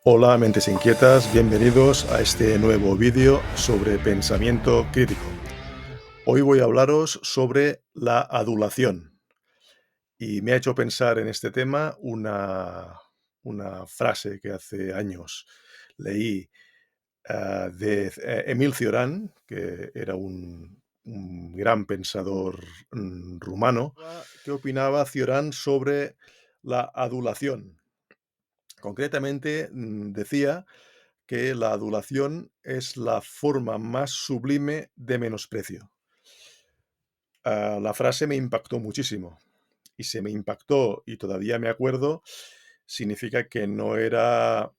Hola, mentes inquietas, bienvenidos a este nuevo vídeo sobre pensamiento crítico. Hoy voy a hablaros sobre la adulación y me ha hecho pensar en este tema una frase que hace años leí de Émile Cioran, que era un gran pensador rumano. ¿Qué opinaba Cioran sobre la adulación? Concretamente, decía que la adulación es la forma más sublime de menosprecio. La frase me impactó muchísimo, y si me impactó y todavía me acuerdo, significa que no era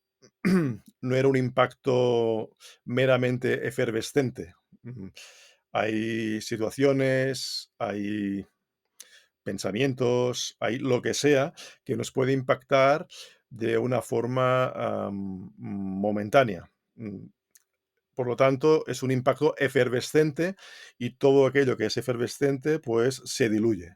no era un impacto meramente efervescente. Hay situaciones, hay pensamientos, hay lo que sea que nos puede impactar de una forma, momentánea. Por lo tanto, es un impacto efervescente y todo aquello que es efervescente, pues se diluye.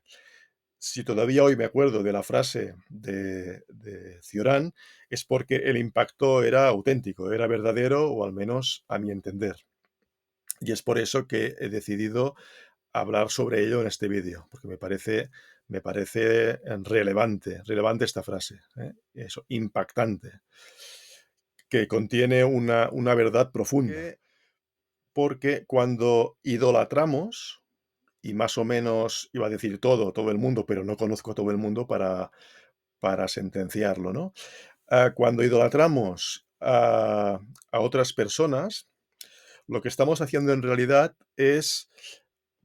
Si todavía hoy me acuerdo de la frase de Cioran, es porque el impacto era auténtico, era verdadero, o al menos a mi entender. Y es por eso que he decidido hablar sobre ello en este vídeo, porque me parece relevante esta frase, ¿eh? Eso, impactante, que contiene una verdad profunda. Porque cuando idolatramos, y más o menos iba a decir todo el mundo, pero no conozco a todo el mundo para sentenciarlo, ¿no? Cuando idolatramos a otras personas, lo que estamos haciendo en realidad es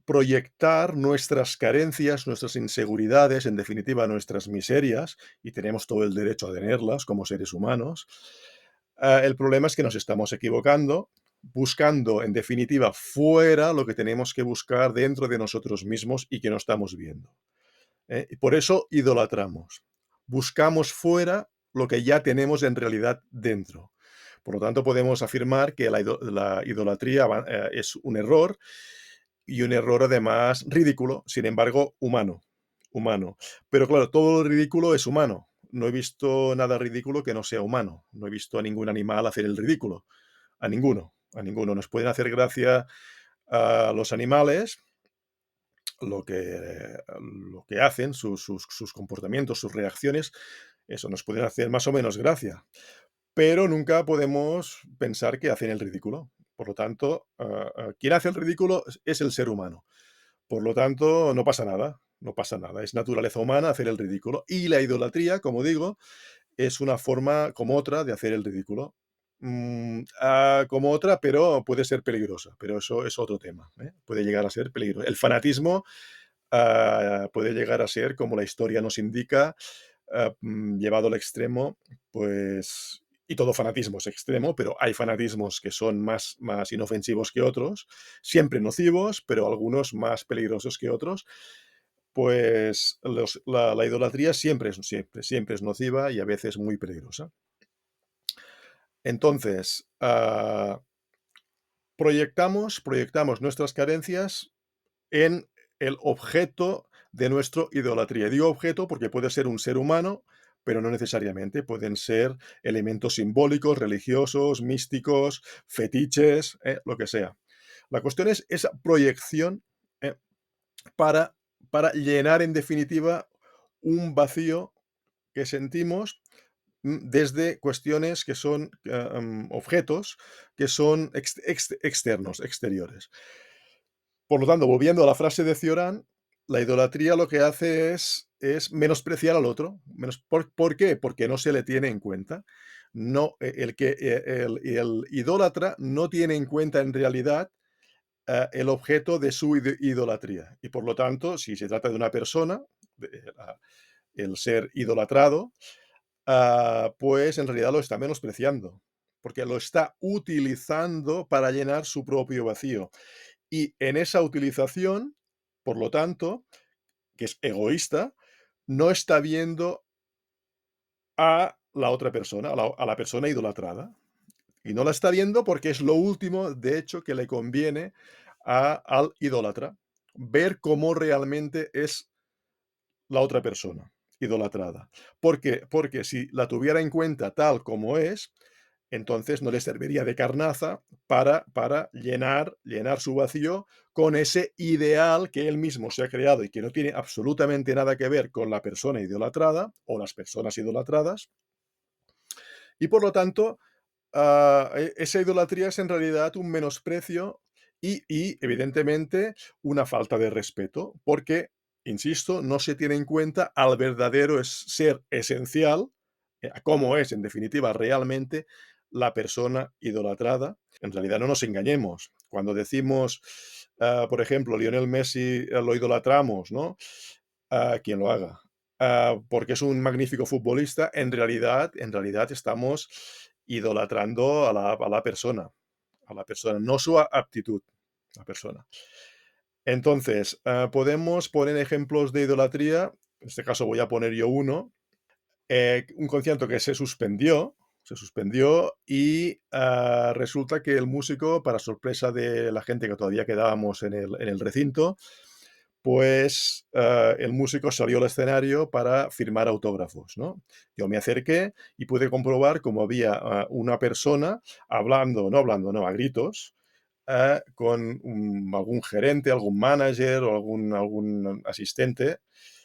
proyectar nuestras carencias, nuestras inseguridades, en definitiva, nuestras miserias, y tenemos todo el derecho a tenerlas como seres humanos. El problema es que nos estamos equivocando, buscando, en definitiva, fuera lo que tenemos que buscar dentro de nosotros mismos y que no estamos viendo, ¿eh? Y por eso idolatramos. Buscamos fuera lo que ya tenemos en realidad dentro. Por lo tanto, podemos afirmar que la idolatría es un error, y un error además ridículo, sin embargo, humano. Pero claro, todo lo ridículo es humano. No he visto nada ridículo que no sea humano. No he visto a ningún animal hacer el ridículo. A ninguno, a ninguno. Nos pueden hacer gracia a los animales, lo que, lo que hacen, sus comportamientos, sus reacciones, eso nos pueden hacer más o menos gracia, pero nunca podemos pensar que hacen el ridículo. Por lo tanto, quien hace el ridículo es el ser humano. Por lo tanto, no pasa nada, no pasa nada. Es naturaleza humana hacer el ridículo. Y la idolatría, como digo, es una forma como otra de hacer el ridículo. Como otra, pero puede ser peligrosa. Pero eso es otro tema, ¿eh? Puede llegar a ser peligroso. El fanatismo puede llegar a ser, como la historia nos indica, llevado al extremo, pues, y todo fanatismo es extremo, pero hay fanatismos que son más inofensivos que otros, siempre nocivos, pero algunos más peligrosos que otros. Pues la idolatría siempre es nociva y a veces muy peligrosa. Entonces, proyectamos nuestras carencias en el objeto de nuestra idolatría. Digo objeto porque puede ser un ser humano, pero no necesariamente. Pueden ser elementos simbólicos, religiosos, místicos, fetiches, lo que sea. La cuestión es esa proyección, eh, para, para llenar, en definitiva, un vacío que sentimos, desde cuestiones que son objetos que son externos, exteriores. Por lo tanto, volviendo a la frase de Cioran, la idolatría lo que hace es menospreciar al otro. ¿Por qué? Porque no se le tiene en cuenta. No, el idólatra no tiene en cuenta en realidad el objeto de su idolatría. Y por lo tanto, si se trata de una persona, el ser idolatrado, pues en realidad lo está menospreciando, porque lo está utilizando para llenar su propio vacío. Y en esa utilización, por lo tanto, que es egoísta, no está viendo a la otra persona, a la persona idolatrada. Y no la está viendo porque es lo último, de hecho, que le conviene al idólatra. Ver cómo realmente es la otra persona idolatrada. ¿Por qué? Porque si la tuviera en cuenta tal como es, entonces no le serviría de carnaza para llenar su vacío con ese ideal que él mismo se ha creado y que no tiene absolutamente nada que ver con la persona idolatrada o las personas idolatradas. Y por lo tanto, esa idolatría es en realidad un menosprecio y, evidentemente, una falta de respeto, porque, insisto, no se tiene en cuenta al verdadero ser esencial, a cómo es, en definitiva, realmente la persona idolatrada. En realidad, no nos engañemos. Cuando decimos, por ejemplo, Lionel Messi, lo idolatramos, ¿no? Quien lo haga. Porque es un magnífico futbolista, en realidad estamos idolatrando a la persona, no su aptitud, la persona. Entonces, podemos poner ejemplos de idolatría, en este caso voy a poner yo uno, un concierto que se suspendió y resulta que el músico, para sorpresa de la gente que todavía quedábamos en el recinto, pues el músico salió al escenario para firmar autógrafos, ¿no? Yo me acerqué y pude comprobar cómo había una persona hablando, no, a gritos, con algún gerente, algún manager o algún asistente,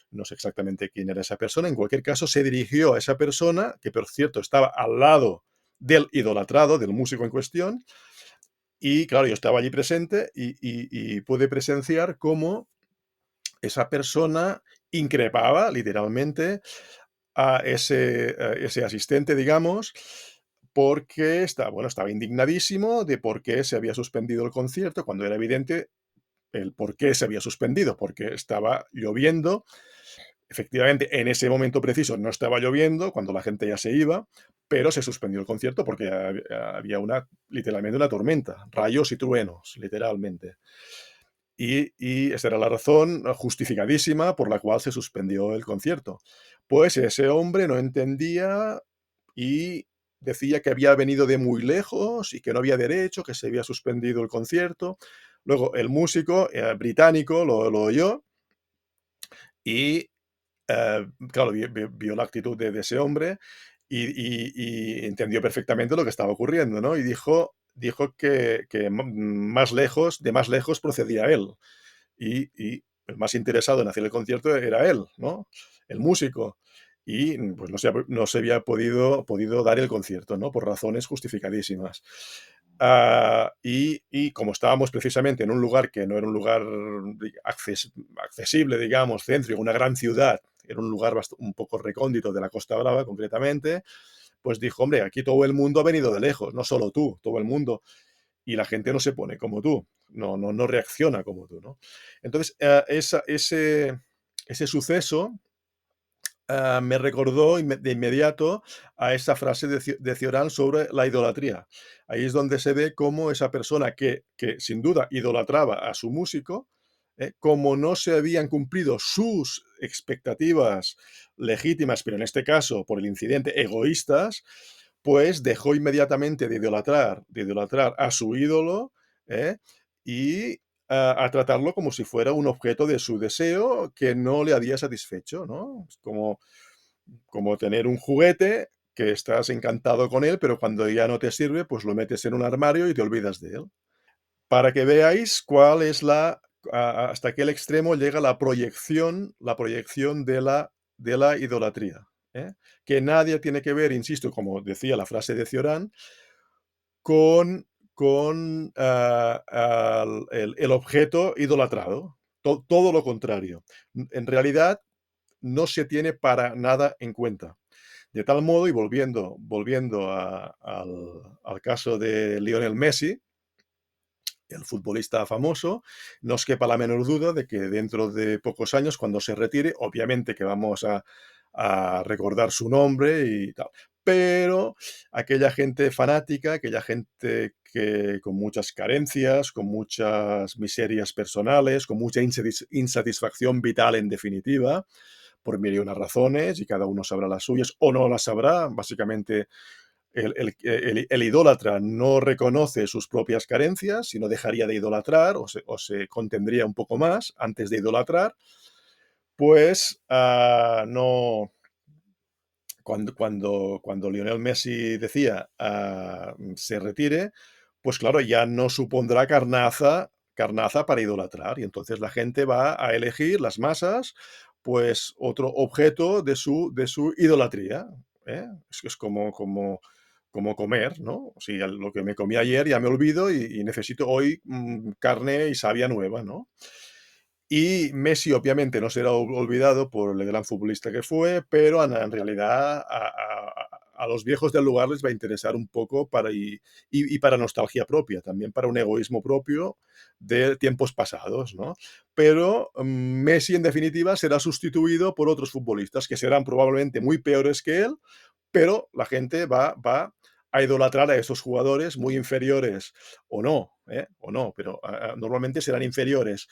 no sé exactamente quién era esa persona, en cualquier caso se dirigió a esa persona, que por cierto estaba al lado del idolatrado, del músico en cuestión, y claro, yo estaba allí presente y pude presenciar cómo esa persona increpaba literalmente a ese asistente, digamos, porque estaba indignadísimo de por qué se había suspendido el concierto, cuando era evidente el por qué se había suspendido, porque estaba lloviendo. Efectivamente, en ese momento preciso no estaba lloviendo, cuando la gente ya se iba, pero se suspendió el concierto porque había literalmente una tormenta, rayos y truenos, literalmente. Y esa era la razón justificadísima por la cual se suspendió el concierto. Pues ese hombre no entendía y decía que había venido de muy lejos y que no había derecho, que se había suspendido el concierto. Luego el músico británico lo oyó y, claro, vio la actitud de ese hombre y entendió perfectamente lo que estaba ocurriendo, ¿no? Y dijo que de más lejos procedía él. Y el más interesado en hacer el concierto era él, ¿no? El músico. Y, pues, no se había podido dar el concierto, ¿no? Por razones justificadísimas. Y como estábamos precisamente en un lugar que no era un lugar accesible, digamos, céntrico, una gran ciudad, era un lugar un poco recóndito de la Costa Brava, concretamente, pues dijo: "Hombre, aquí todo el mundo ha venido de lejos, no solo tú, todo el mundo y la gente no se pone como tú, no reacciona como tú, ¿no?". Entonces, ese suceso, me recordó de inmediato a esa frase de Cioran sobre la idolatría. Ahí es donde se ve cómo esa persona que sin duda idolatraba a su músico, como no se habían cumplido sus expectativas legítimas, pero en este caso, por el incidente, egoístas, pues dejó inmediatamente de idolatrar a su ídolo, ¿eh? Y a tratarlo como si fuera un objeto de su deseo que no le había satisfecho, ¿no? Es como tener un juguete que estás encantado con él, pero cuando ya no te sirve, pues lo metes en un armario y te olvidas de él. Para que veáis cuál es hasta qué extremo llega la proyección de la idolatría, ¿eh? Que nadie tiene que ver, insisto, como decía la frase de Cioran, con el objeto idolatrado. Todo lo contrario. En realidad, no se tiene para nada en cuenta. De tal modo, y volviendo al caso de Lionel Messi, el futbolista famoso, no os quepa la menor duda de que dentro de pocos años, cuando se retire, obviamente que vamos a recordar su nombre y tal. Pero aquella gente fanática, aquella gente que con muchas carencias, con muchas miserias personales, con mucha insatisfacción vital en definitiva, por mil y unas razones, y cada uno sabrá las suyas o no las sabrá, básicamente el idólatra no reconoce sus propias carencias, sino dejaría de idolatrar o se contendría un poco más antes de idolatrar, pues no, Cuando Lionel Messi decía, se retire, pues claro, ya no supondrá carnaza para idolatrar, y entonces la gente va a elegir, las masas, pues otro objeto de su idolatría, ¿eh? Es como comer, ¿no? Si lo que me comí ayer ya me olvido y necesito hoy, carne y savia nueva, ¿no? Y Messi, obviamente, no será olvidado por el gran futbolista que fue, pero en realidad a los viejos del lugar les va a interesar un poco y para nostalgia propia, también para un egoísmo propio de tiempos pasados, ¿no? Pero Messi, en definitiva, será sustituido por otros futbolistas que serán probablemente muy peores que él, pero la gente va a idolatrar a esos jugadores muy inferiores o no, ¿eh? O no, pero normalmente serán inferiores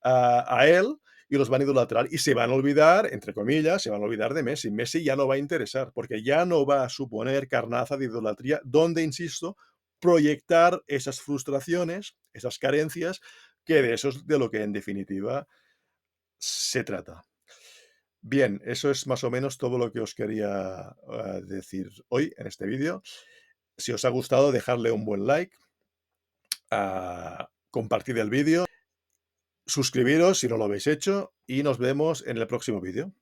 a él y los van a idolatrar y se van a olvidar, entre comillas, se van a olvidar de Messi. Messi ya no va a interesar porque ya no va a suponer carnaza de idolatría, donde, insisto, proyectar esas frustraciones, esas carencias, que de eso es de lo que en definitiva se trata. Bien, eso es más o menos todo lo que os quería decir hoy en este vídeo. Si os ha gustado, dejadle un buen like, compartid el vídeo, suscribiros si no lo habéis hecho y nos vemos en el próximo vídeo.